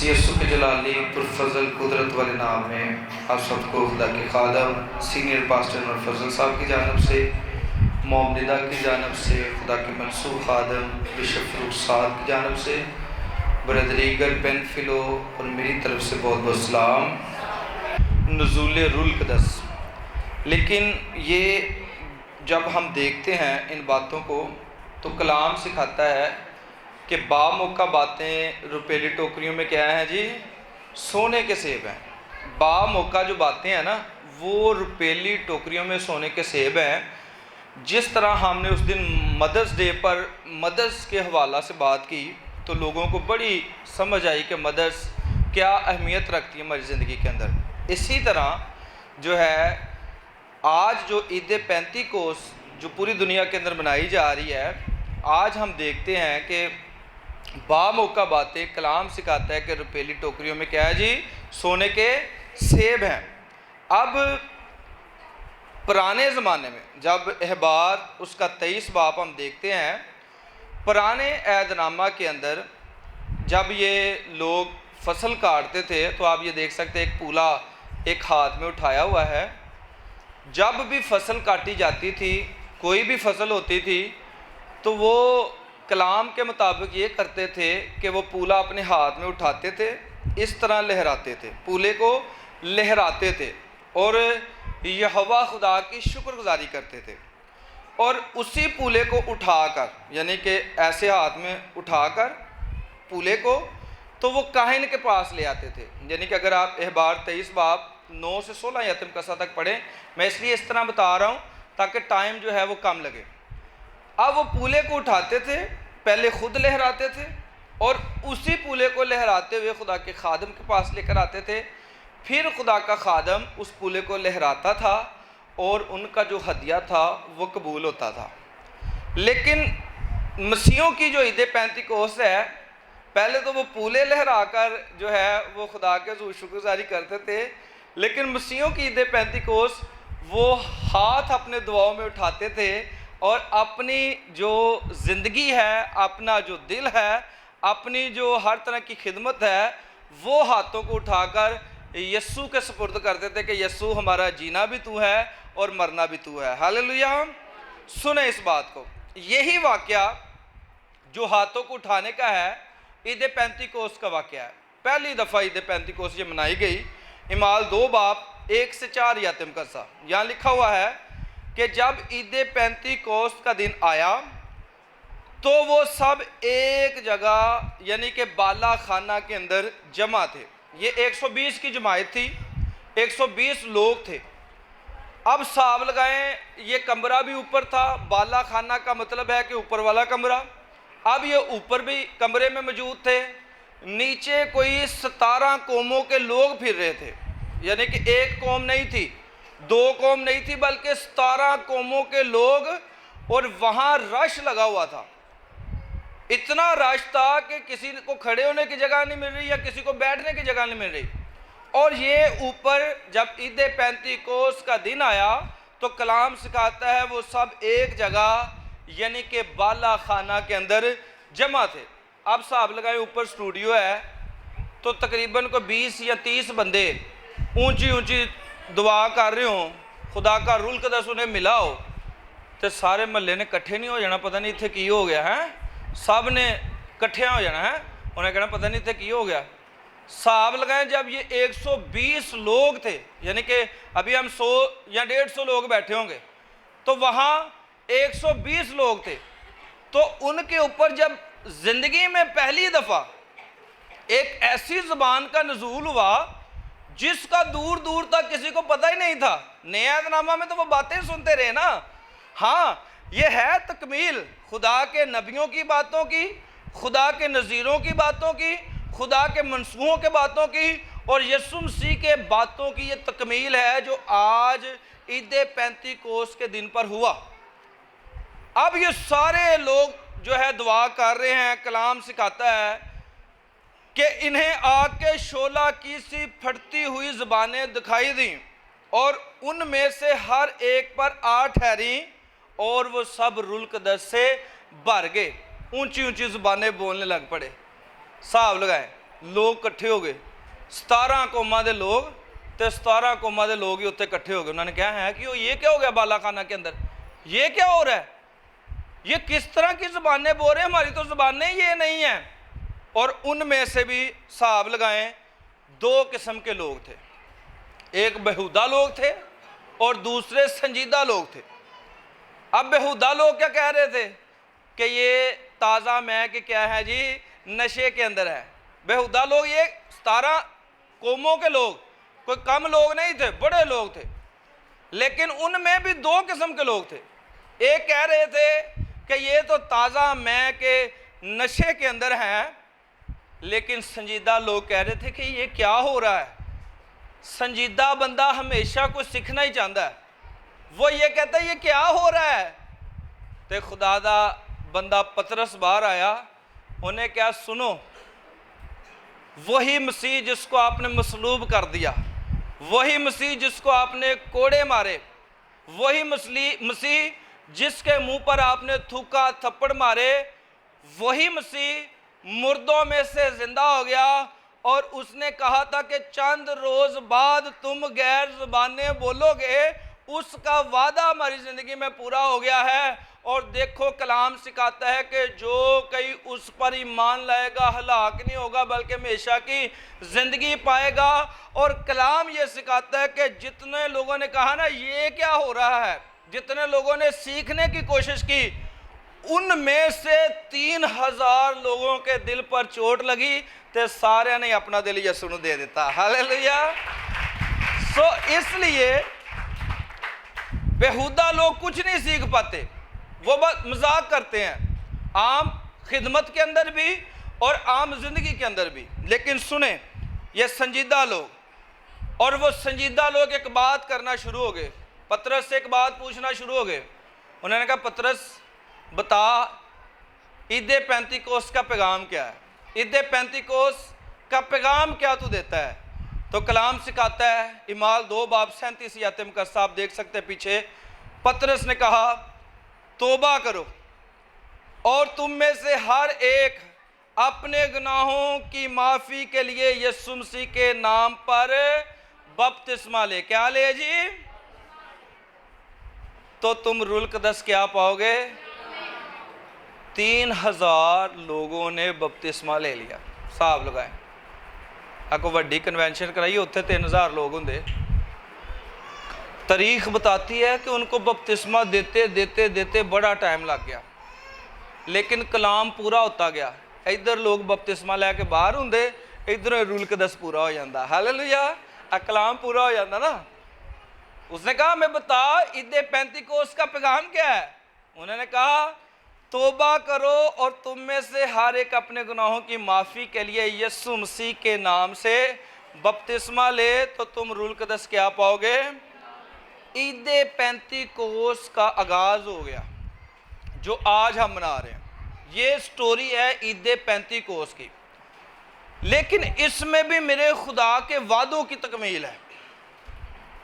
مسیح یسوع کے جلالی پرفضل قدرت والے نام میں آپ سب کو خدا کے خادم سینئر پاسٹر انور فضل صاحب کی جانب سے، مومندہ کی جانب سے، خدا کے منصوب خادم بشپ فروخ صاحب کی جانب سے، بردر ایگل پین فلو اور میری طرف سے بہت بہت سلام۔ نزول روح القدس، لیکن یہ جب ہم دیکھتے ہیں ان باتوں کو تو کلام سکھاتا ہے کہ موقع باتیں روپیلی ٹوکریوں میں کیا ہیں جی؟ سونے کے سیب ہیں۔ موقع جو باتیں ہیں نا وہ روپیلی ٹوکریوں میں سونے کے سیب ہیں۔ جس طرح ہم نے اس دن مدرس ڈے پر مدرس کے حوالہ سے بات کی تو لوگوں کو بڑی سمجھ آئی کہ مدرس کیا اہمیت رکھتی ہے ہماری زندگی کے اندر۔ اسی طرح جو ہے آج جو عید پینتیکوس جو پوری دنیا کے اندر منائی جا رہی ہے، آج ہم دیکھتے ہیں کہ موقع باتیں کلام سکھاتا ہے کہ روپیلی ٹوکریوں میں کیا ہے جی؟ سونے کے سیب ہیں۔ اب پرانے زمانے میں جب احبار اس کا 23 باب ہم دیکھتے ہیں، پرانے عہد نامہ کے اندر جب یہ لوگ فصل کاٹتے تھے تو آپ یہ دیکھ سکتے ہیں ایک پولا ایک ہاتھ میں اٹھایا ہوا ہے۔ جب بھی فصل کاٹی جاتی تھی، کوئی بھی فصل ہوتی تھی تو وہ کلام کے مطابق یہ کرتے تھے کہ وہ پولا اپنے ہاتھ میں اٹھاتے تھے، اس طرح لہراتے تھے، پولے کو لہراتے تھے اور یہوہ خدا کی شکر گزاری کرتے تھے، اور اسی پولے کو اٹھا کر یعنی کہ ایسے ہاتھ میں اٹھا کر پولے کو تو وہ کاہن کے پاس لے آتے تھے۔ یعنی کہ اگر آپ احبار 23 باب 9 سے 16 یتم قصہ تک پڑھیں، میں اس لیے اس طرح بتا رہا ہوں تاکہ ٹائم جو ہے وہ کم لگے۔ اب وہ پولے کو اٹھاتے تھے، پہلے خود لہراتے تھے اور اسی پولے کو لہراتے ہوئے خدا کے خادم کے پاس لے کر آتے تھے، پھر خدا کا خادم اس پولے کو لہراتا تھا اور ان کا جو ہدیہ تھا وہ قبول ہوتا تھا۔ لیکن مسیحیوں کی جو عید پینتیکوس ہے، پہلے تو وہ پولے لہرا کر جو ہے وہ خدا کے حضور شکر گزاری کرتے تھے، لیکن مسیحیوں کی عید پینتیکوس وہ ہاتھ اپنے دعاؤں میں اٹھاتے تھے اور اپنی جو زندگی ہے، اپنا جو دل ہے، اپنی جو ہر طرح کی خدمت ہے، وہ ہاتھوں کو اٹھا کر یسوع کے سپرد کرتے تھے کہ یسوع ہمارا جینا بھی تو ہے اور مرنا بھی تو ہے۔ ہاللیلویہ۔ سنیں اس بات کو، یہی واقعہ جو ہاتھوں کو اٹھانے کا ہے عید پینتیکوس کا واقعہ ہے۔ پہلی دفعہ عید پینتیکوس یہ منائی گئی اعمال 2 باب 1 سے 4 یتم قصہ، یہاں لکھا ہوا ہے کہ جب عید پینتیکوس کا دن آیا تو وہ سب ایک جگہ یعنی کہ بالا خانہ کے اندر جمع تھے۔ یہ 120 کی جماعت تھی، 120 لوگ تھے۔ اب حساب لگائیں، یہ کمرہ بھی اوپر تھا، بالا خانہ کا مطلب ہے کہ اوپر والا کمرہ۔ اب یہ اوپر بھی کمرے میں موجود تھے، نیچے کوئی 17 قوموں کے لوگ پھر رہے تھے، یعنی کہ ایک قوم نہیں تھی، 2 قوم نہیں تھی، بلکہ 17 قوموں کے لوگ، اور وہاں رش لگا ہوا تھا۔ اتنا رش تھا کہ کسی کو کھڑے ہونے کی جگہ نہیں مل رہی یا کسی کو بیٹھنے کی جگہ نہیں مل رہی۔ اور یہ اوپر جب عید پینتیکوس کا دن آیا تو کلام سکھاتا ہے وہ سب ایک جگہ یعنی کہ بالا خانہ کے اندر جمع تھے۔ اب حساب لگائیں، اوپر سٹوڈیو ہے تو تقریباً کو 20 یا 30 بندے اونچی اونچی دعا کر رہے ہوں، خدا کا روح القدس انہیں ملا ہو تو سارے محلے نے کٹھے نہیں ہو جانا، پتہ نہیں تھے کی ہو گیا ہے، سب نے کٹھیاں ہو جانا ہے، انہیں کہنا پتہ نہیں تھے کی ہو گیا۔ حساب لگائیں جب یہ 120 لوگ تھے، یعنی کہ ابھی ہم 100 یا 150 لوگ بیٹھے ہوں گے تو وہاں 120 لوگ تھے، تو ان کے اوپر جب زندگی میں پہلی دفعہ ایک ایسی زبان کا نزول ہوا جس کا دور دور تک کسی کو پتہ ہی نہیں تھا۔ نئے عہد نامہ میں تو وہ باتیں سنتے رہے نا، ہاں یہ ہے تکمیل خدا کے نبیوں کی باتوں کی، خدا کے نذیروں کی باتوں کی، خدا کے منصوبوں کے باتوں کی، اور یسوع مسیح کے باتوں کی یہ تکمیل ہے جو آج عید پینتیکوس کے دن پر ہوا۔ اب یہ سارے لوگ جو ہے دعا کر رہے ہیں، کلام سکھاتا ہے کہ انہیں آگ کے شعلہ کی سی پھٹتی ہوئی زبانیں دکھائی دیں اور ان میں سے ہر ایک پر 8 ٹھہریں اور وہ سب روح القدس سے بھر گئے، اونچی اونچی زبانیں بولنے لگ پڑے۔ حساب لگائیں، ਲੋਕ ਇਕੱਠੇ ਹੋ ਗਏ, 17 ਕੌਮਾਂ ਦੇ ਲੋग, ਤੇ 17 ਕੌਮਾਂ ਦੇ ਲੋग ही उत्थे इकट्ठे हो गए। उन्होंने कहा है कि ये क्या हो गया बालाखाना के अंदर, ये क्या हो रहा है, ये किस तरह की ज़बानें बोल रहे हैं, हमारी तो ज़बानें ये नहीं हैं। और उनमें से भी हिसाब लगाएं 2 किस्म के लोग थे, एक बेहुदा लोग थे और दूसरे संजीदा लोग थे। अब बेहुदा लोग क्या कह रहे थे कि ये ताज़ा मैं कि क्या है जी, नशे के अंदर है। बेहुदा लोग ये 17 कौमों के लोग, कोई कम लोग नहीं थे, बड़े लोग थे, लेकिन उनमें भी 2 किस्म के लोग थे। एक कह रहे थे कि ये तो ताज़ा मैं के नशे के अंदर हैं, लेकिन संजीदा लोग कह रहे थे कि ये क्या हो रहा है। संजीदा बंदा हमेशा कुछ सीखना ही चाहता है, वो ये कहता है ये क्या हो रहा है। तो खुदा दा बंदा पतरस बाहर आया, उन्हें क्या, सुनो, वही मसीह जिसको आपने मसलूब कर दिया, वही मसीह जिसको आपने कोड़े मारे, वही मसीह जिसके मुंह पर आपने थूका थप्पड़ मारे, वही मसीह मुर्दों में से जिंदा हो गया। और उसने कहा था कि चंद रोज बाद तुम गैर ज़बानें बोलोगे, उसका वादा हमारी ज़िंदगी में पूरा हो गया है। और देखो कलाम सिखाता है कि जो कोई उस पर ईमान लाएगा हलाक नहीं होगा बल्कि हमेशा की ज़िंदगी पाएगा। और कलाम ये सिखाता है कि जितने लोगों ने कहा ना ये क्या हो रहा है, जितने लोगों ने सीखने की कोशिश की, उनमें से 3000 लोगों के दिल पर चोट लगी, तो सारे ने अपना दिल यीशु को दे देता। हालेलुया। सो इसलिए बेहुदा लोग कुछ नहीं सीख पाते, वो बस मजाक करते हैं, आम खिदमत के अंदर भी और आम जिंदगी के अंदर भी। लेकिन सुने, ये संजीदा लोग, और वो संजीदा लोग एक बात करना शुरू हो गए, पतरस से एक बात पूछना शुरू हो गए। उन्होंने कहा पतरस बता, ईद पेंतीकोस्त का पैगाम क्या है, ईद पेंतीकोस्त का पैगाम क्या तू देता है। तो कलाम सिखाता है, इमाल 2 बाब 37 आयत का साहब देख सकते हैं पीछे, पतरस ने कहा तौबा करो और तुम में से हर एक अपने गुनाहों की माफ़ी के लिए यीशु मसीह के नाम पर बपतिस्मा ले। क्या ले जी? तो तुम रूहुल कुद्दस क्या पाओगे। 3000 लोगों ने बपतिस्मा ले लिया। हिसाब लगाए, आपको वड्डी कन्वेंशन कराई, उत्थे 3000 लोग होंगे। तारीख बताती है कि उनको बपतिस्मा देते देते देते बड़ा टाइम लग गया, लेकिन कलाम पूरा होता गया। इधर लोग बपतिस्मा लैके बाहर होंगे, इधर रूहुल कुद्दस पूरा हो जाता। हालेलुया। कलाम पूरा हो जाता ना। उसने कहा मैं बता ईद पेंतीकोस्त का पैगाम क्या है। उन्होंने कहा तौबा करो और तुम में से हर एक अपने गुनाहों की माफ़ी के लिए यीशु मसीह के नाम से बपतिस्मा ले, तो तुम रूहुल कुद्दस क्या पाओगे। ईद पेंतीकोस्त का आगाज़ हो गया जो आज हम मना रहे हैं। ये स्टोरी है ईद पेंतीकोस्त की, लेकिन इसमें भी मेरे खुदा के वादों की तकमील है,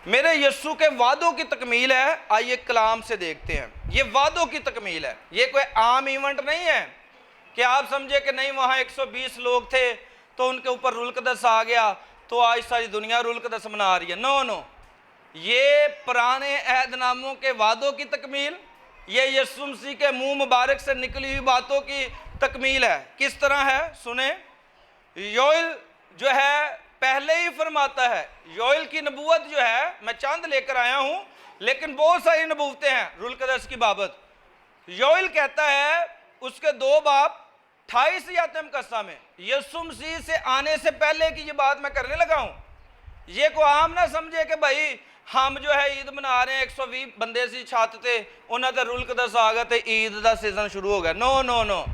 मेरे यीशु के वादों की तकमील है। आइए कलाम से देखते हैं, ये वादों की तकमील है। ये कोई आम इवेंट नहीं है कि आप समझे कि नहीं वहाँ 120 लोग थे तो उनके ऊपर रूहुल कुद्दस आ गया तो आज सारी दुनिया रूहुल कुद्दस मना रही है। नो नो, ये पुराने अहदनामों के वादों की तकमील, ये यीशु मसीह के मुंह मुबारक से निकली हुई बातों की तकमील है। किस तरह है सुने। योएल जो है पहले ही फरमाता है, योएल की नबूवत जो है मैं चंद लेकर आया हूँ, लेकिन बहुत सारी नबूवतें हैं रूहुल कुद्दस की बाबत। योएल कहता है उसके 2 बाब 28 आयत कस्सा में, यीशु मसीह से आने से पहले की ये बात मैं करने लगा हूँ। ये को आम ना समझे कि भाई हम जो है ईद मना रहे हैं, 120 बंदे सी छत थे उन्होंने रूहुल कुद्दस आ गया तो ईद का सीजन शुरू हो गया। नो नो नो,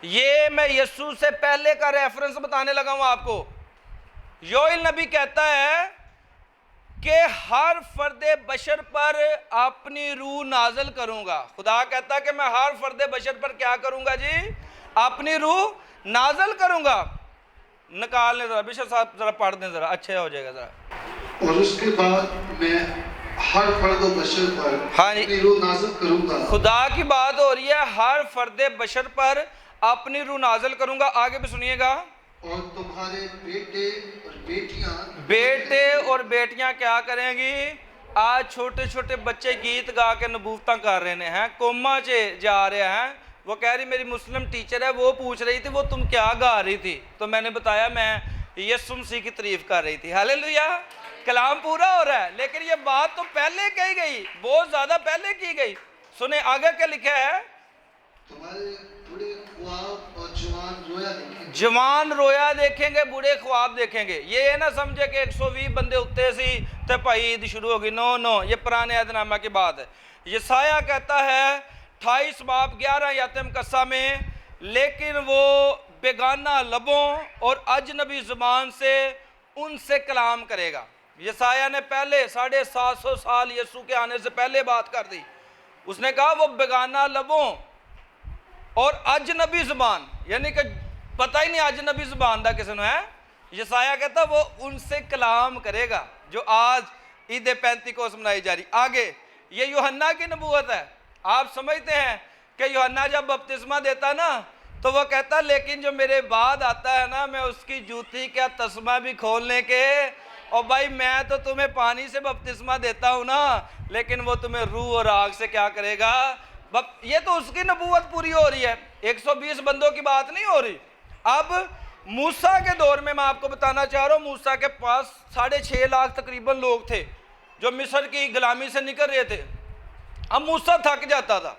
ये मैं यीशु से पहले का रेफरेंस बताने लगा हूँ आपको। योएल नबी कहता है कि हर फर्दे बशर पर अपनी रूह नाजल करूंगा। खुदा कहता है कि मैं हर फर्दे बशर पर क्या करूंगा जी, अपनी रूह नाजल करूंगा। निकाल लें जरा, बिशर साहब जरा पढ़ दें जरा, अच्छा हो जाएगा जरा। और उसके बाद मैं हर फर्द बशर पर हाँ जी, अपनी रूह नाजिल करूंगा। खुदा की बात हो रही है, हर फर्दे बशर पर अपनी रूह नाजिल करूंगा। आगे भी सुनिएगा। और तुम्हारे बेटे और बेटियां بیٹے اور بیٹیاں کیا کریں گی؟ آج چھوٹے چھوٹے بچے گیت گا کے نبوتاں کر رہے ہیں، کوما چے جا رہے ہیں. وہ کہہ رہی میری مسلم ٹیچر ہے، وہ پوچھ رہی تھی وہ تم کیا گا رہی تھی؟ تو میں نے بتایا میں یسوع مسیح کی تعریف کر رہی تھی. ہاللیلویہ. کلام پورا ہو رہا ہے، لیکن یہ بات تو پہلے کہی گئی، بہت زیادہ پہلے کی گئی. سنیں آگے کیا لکھا ہے؟ तुम्हारे बूढ़े ख्वाब और जवान रोया देखेंगे. جوان رویا دیکھیں گے، بوڑھے خواب دیکھیں گے. یہ نہ سمجھے کہ 120 بندے اتے سی تے بھائی عید شروع ہوگی. نو نو، یہ پرانے عہد نامہ کی بات ہے. یسایہ کہتا ہے 28 باب 11 یاتم قصہ میں، لیکن وہ بیگانہ لبوں اور اجنبی زبان سے ان سے کلام کرے گا. یسایہ نے پہلے 750 سال یسوع کے آنے سے پہلے بات کر دی. اس نے کہا وہ بیگانہ لبوں اور اجنبی زبان، یعنی کہ پتہ ہی نہیں اجنبی زبان دا کسی نے ہے. یسایہ کہتا وہ ان سے کلام کرے گا، جو آج عید پینتیکوس منائی جا رہی. آگے یہ یوحنا کی نبوت ہے. آپ سمجھتے ہیں کہ یوحنا جب بپتسمہ دیتا نا تو وہ کہتا لیکن جو میرے بعد آتا ہے نا میں اس کی جوتی کا تسمہ بھی کھولنے کے، اور بھائی میں تو تمہیں پانی سے بپتسمہ دیتا ہوں نا، لیکن وہ تمہیں روح اور آگ سے کیا کرے گا. یہ تو اس کی نبوت پوری ہو رہی ہے، 120 بندوں کی بات نہیں ہو رہی. اب موسیٰ کے دور میں آپ کو بتانا چاہ رہا ہوں، موسیٰ کے پاس 6.5 لاکھ تقریباً لوگ تھے جو مصر کی غلامی سے نکل رہے تھے. اب موسیٰ تھک جاتا تھا.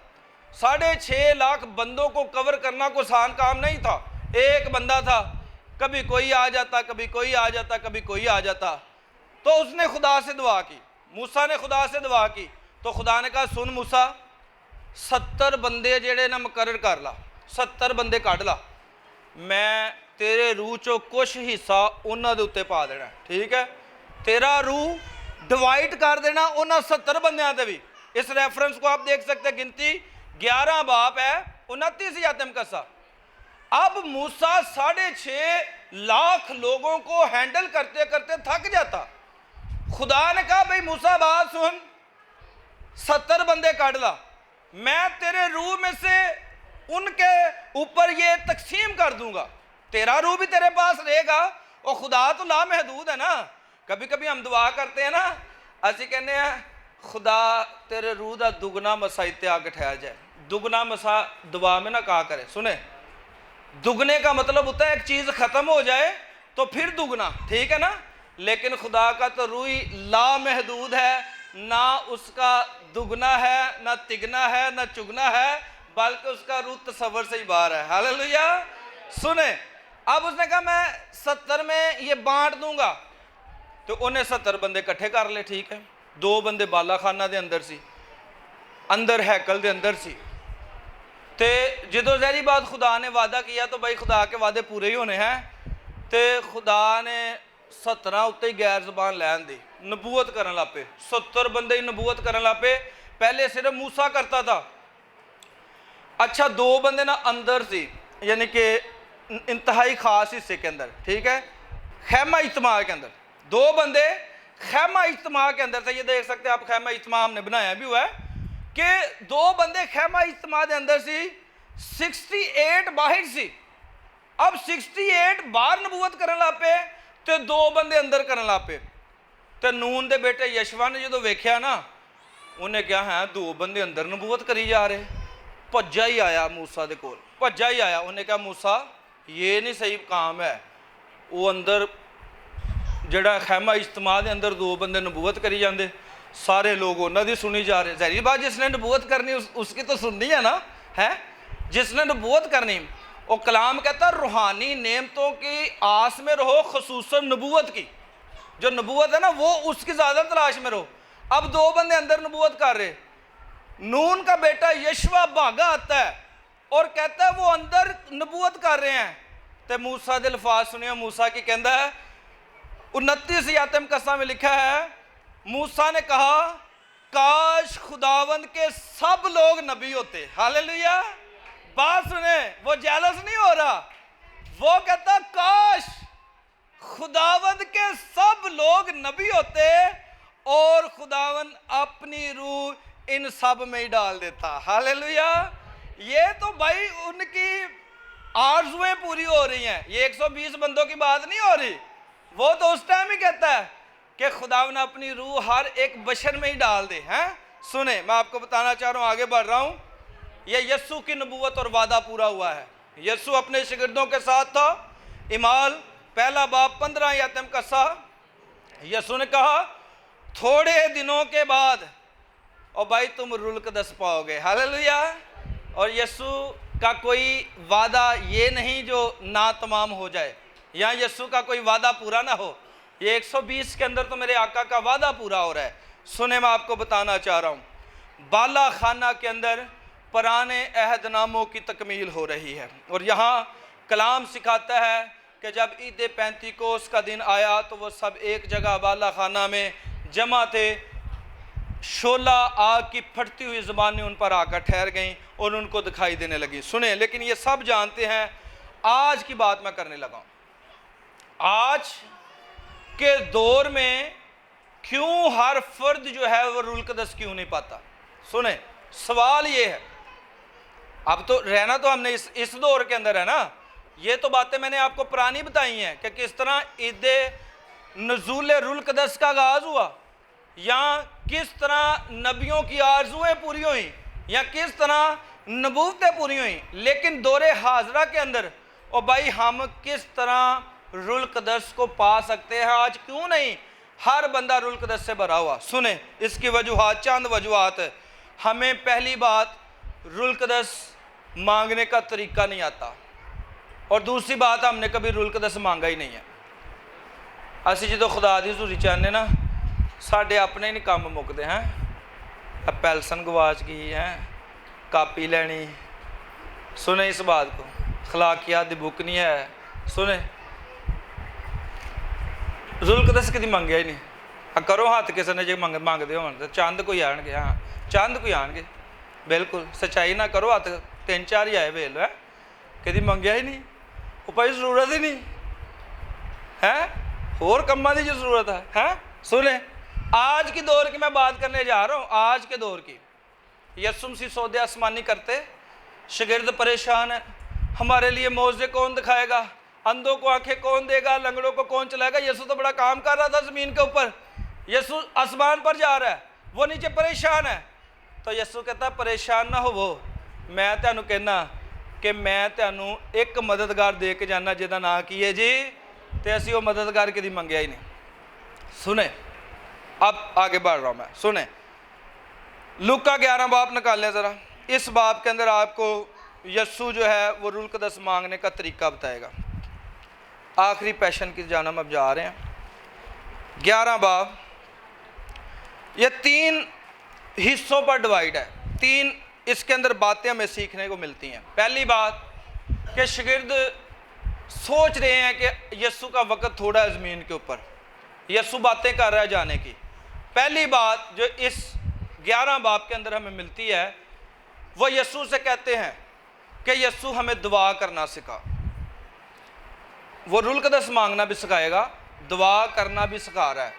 6.5 لاکھ بندوں کو کور کرنا کوئی آسان کام نہیں تھا. ایک بندہ تھا، کبھی کوئی آ جاتا، کبھی کوئی آ جاتا، کبھی کوئی آ جاتا. تو اس نے خدا سے دعا کی، موسیٰ نے خدا سے دعا کی. تو خدا نے کہا سن موسیٰ، 70 بندے جڑے نہ مقرر کر لا، 70 بندے کٹ لا، میں تیرے روح چو کچھ حصہ انہاں دے اتے پا دینا. ٹھیک ہے، تیرا روح ڈیوائٹ کر دینا انہاں 70 بندیاں تے بھی. اس ریفرنس کو آپ دیکھ سکتے ہیں، گنتی 11 باب ہے 29 یاتم قصہ. اب موسیٰ 6.5 لاکھ لوگوں کو ہینڈل کرتے کرتے تھک جاتا. خدا نے کہا بھئی موسیٰ بات سن، 70 بندے کٹ لا، میں تیرے روح میں سے ان کے اوپر یہ تقسیم کر دوں گا، تیرا روح بھی تیرے پاس رہے گا. اور خدا تو لامحدود ہے نا. کبھی کبھی ہم دعا کرتے ہیں نا، اسی کہنے ہیں خدا تیرے روح دا دگنا مسا اتے آگے ٹھہر جائے. دگنا مسا دعا میں نہ کہا کرے. سنیں، دگنے کا مطلب ہوتا ہے ایک چیز ختم ہو جائے تو پھر دگنا، ٹھیک ہے نا. لیکن خدا کا تو روح لامحدود ہے، نہ اس کا دگنا ہے، نہ تگنا ہے، نہ چگنا ہے، بلکہ اس کا روح تصور سے ہی باہر ہے. ہاللیلویہ. سنیں، اب اس نے کہا میں 70 میں یہ بانٹ دوں گا. تو انہیں 70 بندے کٹھے کر لے. ٹھیک ہے، 2 بندے بالا خانہ دے اندر سی، اندر ہیکل دے اندر سی. تے جدو ظاہری بات خدا نے وعدہ کیا تو بھائی خدا کے وعدے پورے ہی ہونے ہیں. تے خدا نے 17 اتے ہی غیر زبان لین دی، نبوت کرن لا پے. 70 بندے ہی نبوت کرن لا پے. پہلے صرف موسیٰ کرتا تھا. اچھا 2 بندے نا اندر سی، یعنی کہ انتہائی خاص حصے کے اندر. ٹھیک ہے، خیمہ اجتماع کے اندر 2 بندے خیمہ اجتماع کے اندر تھے. یہ دیکھ سکتے ہیں آپ، خیمہ اجتماع ہم نے بنایا بھی ہوا ہے کہ 2 بندے خیمہ اجتماع کے اندر سی، 68 باہر سی. اب 68 باہر نبوت کرن لا پے تے 2 بندے اندر کرن لا پے. تے نون دے بیٹے یشوا نے جدو ویکھیا نا، انہیں کیا ہے 2 بندے اندر نبوت کری جا رہے. بھجا ہی آیا موسیٰ دے کول، بھجا ہی آیا. انہیں کہا موسیٰ یہ نہیں صحیح کام ہے. وہ اندر جڑا خیمہ اجتماع دے اندر 2 بندے نبوت کری جاندے، سارے لوگ انہاں دی سنی جا رہے. ظاہری بات جس نے نبوت کرنی اس کی تو سننی ہے نا، ہے جس نے نبوت کرنی. اور کلام کہتا ہے روحانی نعمتوں کی آس میں رہو، خصوصاً نبوت کی. جو نبوت ہے نا وہ اس کی زیادہ تلاش میں رہو. اب 2 بندے اندر نبوت کر رہے. نون کا بیٹا یشوا بھاگا آتا ہے اور کہتا ہے وہ اندر نبوت کر رہے ہیں. تے موسیٰ دے الفاظ سنیا موسیٰ کی کہندا ہے 29 یاتم قصہ میں لکھا ہے، موسیٰ نے کہا کاش خداوند کے سب لوگ نبی ہوتے. ہاللیلویہ. بات سنیں، وہ جیلس نہیں ہو رہا، وہ کہتا کاش خداوند کے سب لوگ نبی ہوتے اور خداوند اپنی روح ان سب میں ہی ڈال دیتا. ہاللیلویہ. یہ تو بھائی ان کی आरज़ुएं पूरी हो रही हैं। ये 120 बंदों की बात नहीं हो रही। वो तो उस टाइम ही कहता है कि खुदावंद अपनी रूह हर एक बशर में ही डाल दे। हैं, सुने, मैं आपको बताना चाह रहा हूँ, आगे बढ़ रहा हूँ। ये यस्सु की नबूवत और वादा पूरा हुआ है। यस्सु अपने शागिर्दों के साथ था। इमाल पहला बाब 15 आयत में कसा, यस्सु ने कहा थोड़े दिनों के बाद और भाई तुम रूहुल कुद्स पाओगे। हालेलुया। और यस्सु का कोई वादा ये नहीं जो ना तमाम हो जाए, या यस्सु का कोई वादा पूरा ना हो। ये 120 के अंदर तो मेरे आका का वादा पूरा हो रहा है। सुने, मैं आपको बताना चाह रहा हूँ, बाला खाना के अंदर पुराने अहदनामों की तकमील हो रही है। और यहाँ कलाम सिखाता है कि जब ईद पैंतीकोस का दिन आया तो वो सब एक जगह बाला खाना में जमा थे। शोला आग की फटती हुई ज़बानें उन पर आकर ठहर गईं और उनको दिखाई देने लगी। सुने, लेकिन ये सब जानते हैं, आज की बात मैं करने लगा हूँ। आज के दौर में क्यों हर फर्द जो है वो रूहुल कुद्स क्यों नहीं पाता? सुने, सवाल ये है, अब तो रहना तो हमने इस दौर के अंदर है ना। ये तो बातें मैंने आपको पुरानी बताई हैं कि किस तरह ईद नुज़ूल रूहुल कुद्स का आगाज़ हुआ, या किस तरह नबियों की आरज़ुएं पूरी हुई, या किस तरह नबूवतें पूरी हुई। लेकिन दौरे हाजरा के अंदर और भाई हम किस तरह रूहुल कुद्स को पा सकते हैं? आज क्यों नहीं हर बंदा रूहुल कुद्स से भरा हुआ? सुने, इसकी वजूहात, चंद वजूहात। हमें पहली बात, रूहुल कुद्स मांगने का तरीका नहीं आता, और दूसरी बात, हमने कभी रूहुल कुद्स मांगा ही नहीं है। असी जो खुदा दी हज़ूरी चाहते ना, साढ़े अपने नहीं काम मुकते हैं। पैलसन गवाच गई है, कापी लेनी। सुने इस बात को, अखलाकियात दी बुक नहीं है। सुने, रूहुल कुद्स कभी मंगया ही नहीं। करो हाथ किसी ने जो मंगते हो तो चंद कोई आएंगे। हाँ, चंद कोई आएंगे, बिल्कुल सच्चाई ना करो, हाथ 3-4 ही आए वेल है, कभी मंगया ही नहीं। वो भाई जरूरत ही नहीं है, होर कम्मा की जो जरूरत है। सुने, आज की दौर की मैं बात करने जा रहा हूँ, आज के दौर की। यस्सु मसीह सौदे आसमानी करते, शागिर्द परेशान है, हमारे लिए मौजे कौन दिखाएगा, अंधों को आंखें कौन देगा, लंगड़ों को कौन चलाएगा। यस्सु तो बड़ा काम कर रहा था ज़मीन के ऊपर, यस्सु आसमान पर जा रहा है, वो नीचे परेशान है। तो यस्सु कहता परेशान ना हो, मैं तुहानू कहना कि मैं तुहानू एक मददगार दे के जाना जिहदा नाम की है जी, तो असी वो मददगार कभी मंगया ही नहीं। सुने, अब आगे बढ़ रहा हूँ मैं। सुने, लूका 11 बाब निकालें ज़रा। इस बाब के अंदर आपको यस्सु जो है वो रूहुल कुद्स मांगने का तरीका बताएगा। आखिरी पैशन की जानब अब जा रहे हैं। 11 बाब ये 3 हिस्सों पर डिवाइड है। 3 इसके अंदर बातें हमें सीखने को मिलती हैं। पहली बात कि शागिर्द सोच रहे हैं कि यस्सु का वक़्त थोड़ा है ज़मीन के ऊपर, यस्सु बातें कर रहा है जाने की। पहली बात जो इस 11 बाब के अंदर हमें मिलती है, वो यस्सु से कहते हैं कि यस्सु हमें दुआ करना सिखा। वो रूहुल कुद्स मांगना भी सिखाएगा, दुआ करना भी सिखा रहा है,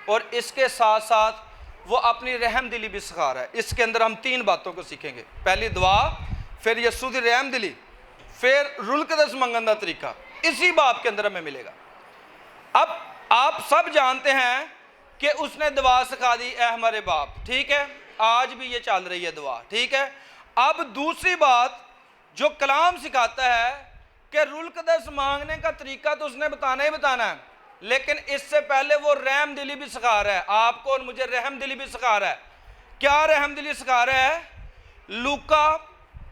और इसके साथ साथ वो अपनी रहम दिली भी सिखा रहा है। इसके अंदर हम 3 बातों को सीखेंगे। पहली दुआ, फिर यस्सु की रहम दिली, फिर रूहुल कुद्स मंगन का तरीका। इसी बाब के अंदर हमें मिलेगा। अब आप सब जानते हैं कि उसने दुआ सिखा दी, ए हमारे बाप, ठीक है, आज भी ये चल रही है दुआ, ठीक है। अब दूसरी बात जो कलाम सिखाता है कि रूहुल कुद्स मांगने का तरीका तो उसने बताना ही बताना है, लेकिन इससे पहले वो रहम दिली भी सिखा रहा है। आपको और मुझे रहम दिली भी सिखा रहा है। क्या रहम दिली सिखा रहा है? लूका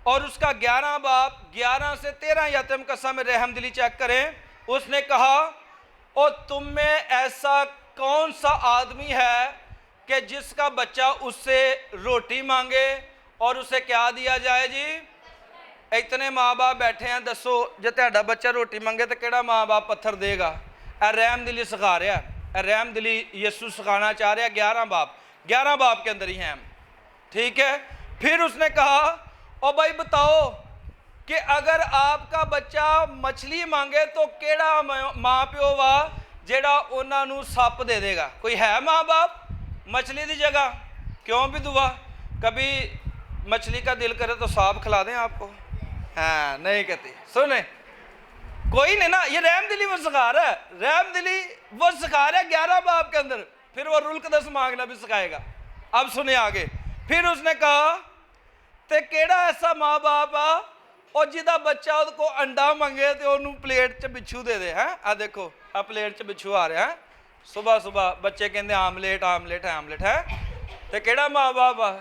और उसका 11 बाब 11 से 13 आयत कसम में रहम दिली चेक करें। उसने कहा, और तुम में ऐसा कौन सा आदमी है कि जिसका बच्चा उससे रोटी मांगे और उसे क्या दिया जाए जी? इतने माँ बाप बैठे हैं, दसो जो तुहाडा बच्चा रोटी मंगे तो केड़ा माँ बाप पत्थर देगा? रहम दिली सिखा रहा है, रहम दिली यस्सु सिखाना चाह रहा है। 11 बाब के अंदर ही हैं, ठीक है। फिर उसने कहा, ओ भाई बताओ कि अगर आपका बच्चा मछली मांगे तो केड़ा माँ प्यो वा जेड़ा उन्होंने सप दे देगा? कोई है माँ बाप मछली की जगह? क्यों भी दुआ, कभी मछली का दिल करे तो सांप खिला दें आपको? हाँ नहीं कहती। सुने कोई नहीं ना, ये रहम दिली वो सिखा रहा है, रहम दिली वो सिखा रहा है 11 बाप के अंदर, फिर वो रुल्कदस मांगना भी सिखाएगा। अब सुने आगे, फिर उसने कहा ते केड़ा ऐसा माँ बाप आ और जिदा बच्चा उसको अंडा मंगे तो उन्होंने प्लेट च बिच्छू दे दे। हैं आ देखो आ प्लेट च बिच्छू आ रहा है, सुबह सुबह बच्चे कहते आमलेट आमलेट है आमलेट है, तो केड़ा माँ बाप आ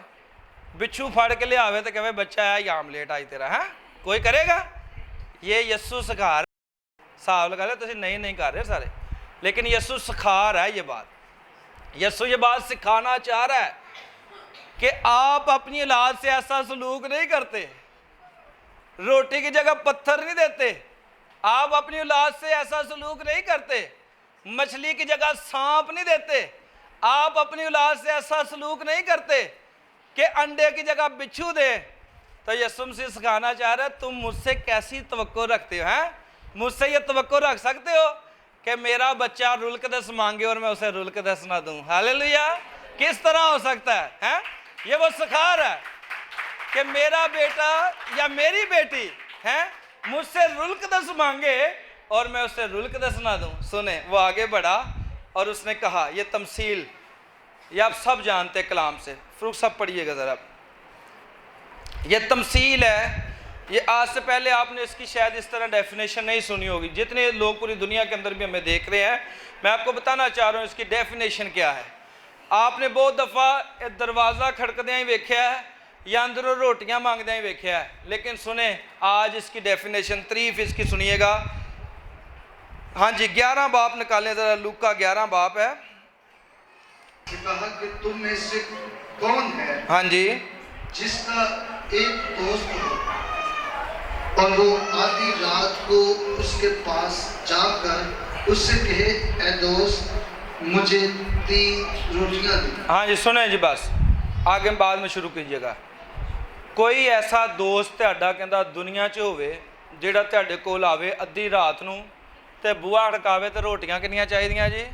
बिच्छू फड़ के लियावे तो कहे बच्चा है या आमलेट आई तेरा है, कोई करेगा? ये यस्सु सिखा रहा, हिसाब लगा ले तुम नहीं कर रहे सारे, लेकिन यस्सु सिखा रहा है ये बात। यस्सु ये बात सिखाना चाह रहा है कि आप अपनी औलाद से ऐसा सलूक नहीं करते, रोटी की जगह पत्थर नहीं देते, आप अपनी औलाद से ऐसा सलूक नहीं करते, मछली की जगह सांप नहीं देते, आप अपनी औलाद से ऐसा सलूक नहीं करते कि अंडे की जगह बिच्छू दे। तो यीशु मसीह सिखाना चाह रहा है तुम मुझसे कैसी तवक्को रखते हो? हैं मुझसे ये तवक्को रख सकते हो कि मेरा बच्चा रुल्कदस मांगे और मैं उसे रुल्कदस ना दूं? हालेलुया। किस तरह हो सकता है? हैं ये वो सिखा रहा है कि मेरा बेटा या मेरी बेटी है मुझसे रुल्कदस मांगे और मैं उसे रुल्कदस ना दूं। सुने वो आगे बढ़ा और उसने कहा, ये तमसील ये आप सब जानते कलाम से, फ्रूक सब पढ़िएगा ज़रा, ये तमसील है। ये आज से पहले आपने इसकी शायद इस तरह डेफिनेशन नहीं सुनी होगी, जितने लोग पूरी दुनिया के अंदर भी हमें देख रहे हैं, मैं आपको बताना चाह रहा हूँ इसकी डेफिनेशन क्या है। आपने बहुत दफ़ा दरवाज़ा खड़कद्या ही वेख्या है या अंदरों रोटियां मांगद्या ही वेख्या है, लेकिन सुने आज इसकी डेफिनेशन तरीफ इसकी सुनिएगा। हाँ जी 11 बाप निकालें ज़रा, लूका 11 बाप है। कहा कि तुम में से कौन है हाँ जी जिसका एक दोस्त हो और वो आधी रात को उसके पास जाकर उससे कहे ए दोस्त मुझे 3 रोटियां दे। हाँ जी सुने जी, बस आगे बाद में शुरू कीजिएगा। कोई ऐसा दोस्त ਤੁਹਾਡਾ ਕਹਿੰਦਾ ਦੁਨੀਆ 'ਚ ਹੋਵੇ ਜਿਹੜਾ ਤੁਹਾਡੇ ਕੋਲ ਆਵੇ ਅੱਧੀ ਰਾਤ ਨੂੰ ਤੇ ਬੂਹਾ ਖੜਕਾਵੇ ਤੇ ਰੋਟੀਆਂ ਕਿੰਨੀਆਂ ਚਾਹੀਦੀਆਂ ਜੀ?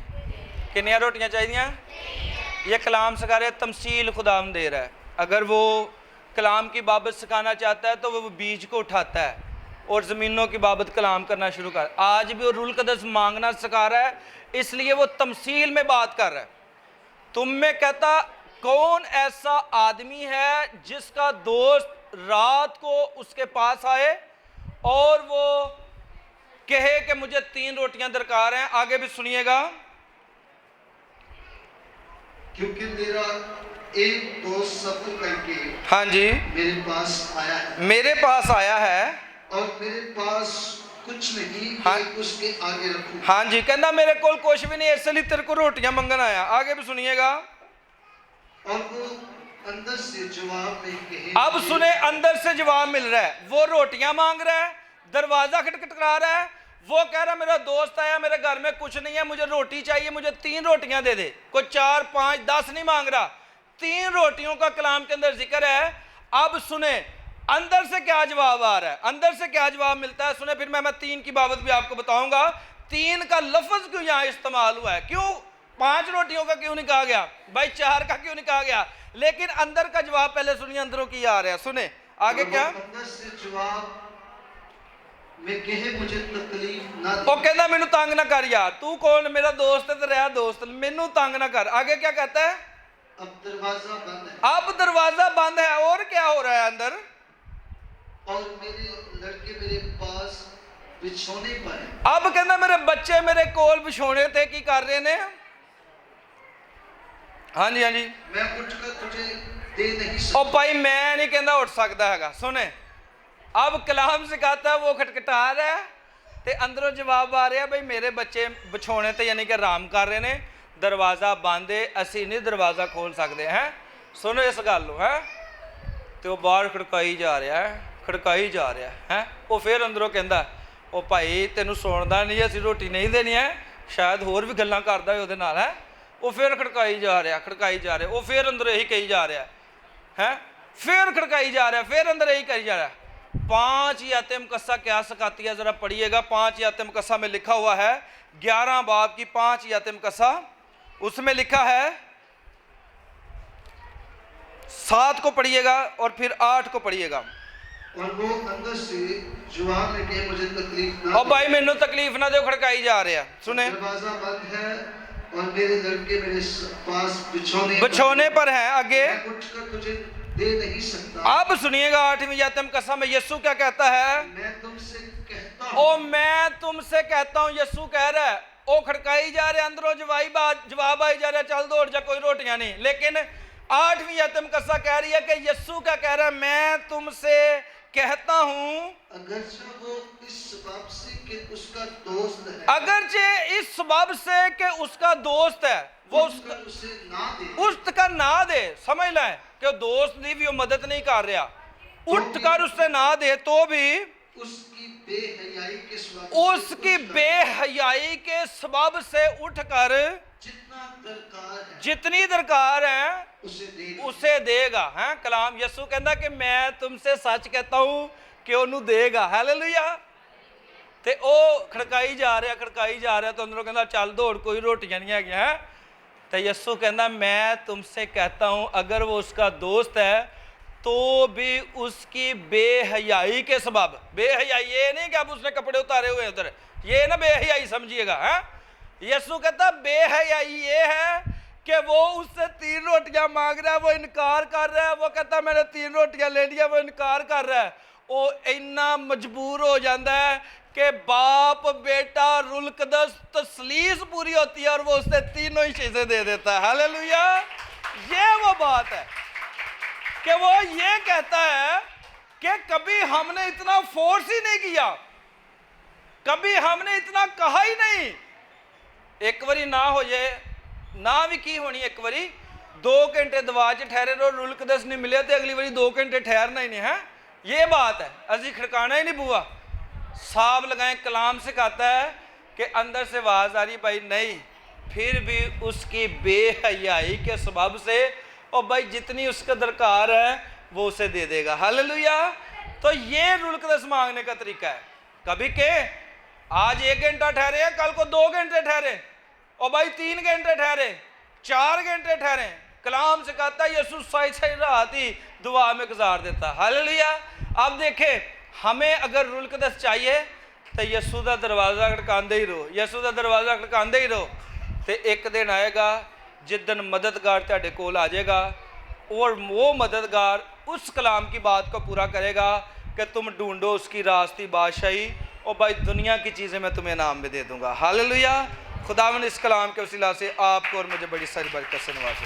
कितनियाँ रोटियाँ चाहिए? ये कलाम सिखा रहे तमसील खुदाम दे रहा है। अगर वो कलाम की बाबत सिखाना चाहता है तो वो बीज को उठाता है और ज़मीनों की बाबत कलाम करना शुरू कर। आज भी वो रुल्कदस मांगना सिखा रहा है, इसलिए वो तमसील में बात कर रहा है। तुम में कहता कौन ऐसा आदमी है जिसका दोस्त रात को उसके पास आए और वो कहे कि मुझे 3 रोटियां दरकार हैं। आगे भी सुनिएगा। क्योंकि मेरा एक दोस्त सफर करके हाँ जी मेरे पास आया है, मेरे पास आया है और मेरे पास कुछ नहीं हाँ, कि उसके आगे रखूं। हाँ जी कहना मेरे को कुछ भी नहीं, इसलिए तेरे को रोटियां मंगन आया। आगे भी सुनिएगा। और वो अंदर से जवाब में कहे, अब सुने अंदर से जवाब मिल रहा है। वो रोटियां मांग रहा है, दरवाजा खटखटा रहा है, वो कह रहा मेरा दोस्त आया मेरे घर में कुछ नहीं है, मुझे रोटी चाहिए, मुझे 3 रोटियां दे दे। कोई 4 5 10 नहीं मांग रहा, 3 रोटियों का कलाम के अंदर जिक्र है। अब सुने अंदर से क्या जवाब आ रहा है, अंदर से क्या जवाब मिलता है। सुने फिर मैं 3 की बाबत भी आपको बताऊंगा। 3 का लफ्ज क्यों यहाँ इस्तेमाल हुआ है, क्यों 5 रोटियों का क्यों नहीं कहा गया भाई, 4 का क्यों नहीं कहा गया, लेकिन अंदर का जवाब पहले सुनिए अंदरों की आ रहा है। सुने आगे क्या अंदर से जवाब में कहे मुझे तकलीफ ना दे। वो कहना मैनू तंग ना कर यार, तू कौन मेरा दोस्त है तो रहा दोस्त, मैनू तंग ना कर। आगे क्या कहता है? अब दरवाजा बंद है अब दरवाजा बंद है और क्या हो रहा है अंदर? और मेरे लड़के मेरे पास बिछोने पर है। अब कहना मेरे बच्चे मेरे कोल बिछोने थे की कर रहे ने। हाँ जी हाँ जी मैं उठकर तुझे दे नहीं ओ सकता। भाई मैं नहीं कहना उठ सकता है। सुने अब कलाम सिखाता है, वो खटखटा रहा है ते अंदरों जवाब आ रहा है भाई मेरे बच्चे बिछोने ते यानी कि आराम कर रहे ने, दरवाज़ा बंद है, असी नहीं दरवाज़ा खोल सकते हैं। सुनो इस गल है। तो बाहर खड़काई जा रहा है, खड़काई जा रहा है। वो फिर अंदरों कहता ओ भाई तेनू सुनदा नहीं, असी रोटी नहीं देनी है, शायद होर भी गल्लां करदा है उहदे नाल है। वो फिर खड़काई जा रहा, खड़काई जा रहा, वो फिर अंदर यही कही जा रहा है, फिर खड़काई जा रहा, फिर अंदर यही कही जा रहा है। 5 याते मुकस्सा क्या सिखाती है जरा पढ़िएगा। 5 याते मुकस्सा में लिखा हुआ है 11 बाब की 5 याते मुकस्सा, उसमें लिखा है 7 को पढ़िएगा और फिर 8 को पढ़िएगा। और वो अंदर से जवाब में कहे मुझे तकलीफ ना और दे। भाई मैनू तकलीफ ना दो, खड़काई जा रहा सुने। दरवाजा बंद है और मेरे लड़के मेरे पास बिछौने पर हैं। आगे मैं उठकर तुझे दे नहीं सकता। अब सुनिएगा 8वीं आयत कसम में यीशु क्या कहता है? मैं तुमसे कहता ओ हूँ, मैं तुमसे कहता हूं, यीशु कह रहा है। ओ खड़काई जा रहे, अंदरों जवाब आई जा रहा, चल दौड़ जा, कोई रोटियां नहीं। लेकिन 8वीं आयत कसा कह रही है कि यीशु क्या कह रहा है? मैं तुमसे कहता हूं, अगरचे वो इस सबब से कि उसका दोस्त है, अगरचे इस सबब से कि उसका दोस्त है, वो उठकर उसे ना दे, उठकर ना दे। समझ लें कि दोस्त की भी वो मदद नहीं कर रहा, उठकर उससे ना दे तो भी उसकी बेहयाई के सबब उसकी बेहयाई के सबब से उठकर जितना दरकार है जितनी दरकार है उसे दे। उसे देगा। हैं कलाम यीशु कहता कि मैं तुमसे सच कहता हूं कि ਉਹਨੂੰ देगा। हालेलुया। ते ओ खड़काई जा रहा तो अंदरों कहता चल दौड़, कोई रोटियां नहीं है। तो यीशु कहता मैं तुमसे कहता हूं अगर वो उसका दोस्त है तो भी उसकी बेहयाई के सबब, बेहयाई ये नहीं कि अब उसने कपड़े उतारे हुए उधर, ये ना बेहयाई समझिएगा। है यीशु कहता बेहयाई ये है कि वो उससे 3 रोटियां मांग रहा है, वो इनकार कर रहा है। वो कहता मैंने 3 रोटियां ले लिया, वो इनकार कर रहा है। वो इन्ना मजबूर हो जाता है कि बाप बेटा रुलकदस तसलीस पूरी होती है और वो उससे तीनों ही चीजें दे देता है। हालेलुया। ये वो बात है कि वो ये कहता है कि कभी हमने इतना फोर्स ही नहीं किया, कभी हमने इतना कहा ही नहीं। एक बारी ना हो जाए ना भी की होनी, एक बारी 2 घंटे दवा च ठहरे रहो, रुलकदस नहीं मिले तो अगली बारी 2 घंटे ठहरना ही नहीं है। ये बात है, अजी खड़काना ही नहीं बुआ, साब लगाएं। कलाम सिखाता है कि अंदर से आवाज आ रही भाई नहीं, फिर भी उसकी बेहयाई के सबब से और भाई जितनी उसका दरकार है वो उसे दे देगा। हालेलुया। तो ये रुलकदस मांगने का तरीका है। कभी के आज 1 घंटा ठहरे, कल को 2 घंटे ठहरे, और भाई 3 घंटे ठहरे, 4 घंटे ठहरे। कलाम से कहता है यीशु सही रात ही दुआ में गुजार देता। हालेलुया। अब देखें हमें अगर रुलकदस चाहिए तो यीशु का दरवाज़ा खड़कांदे ही रहो, यीशु का दरवाज़ा खड़कांदे ही रहो। तो एक दिन आएगा जिस दिन मददगार तेरे कोल आ जाएगा और वो मददगार उस कलाम की बात को पूरा करेगा कि तुम ढूंढो उसकी रास्ती बादशाही और भाई दुनिया की चीज़ें मैं तुम्हें इनाम में दे दूंगा। हालेलुया। खुदावंद इस कलाम के वसीला से आपको और मुझे बड़ी सारी बरकत से नवाजे।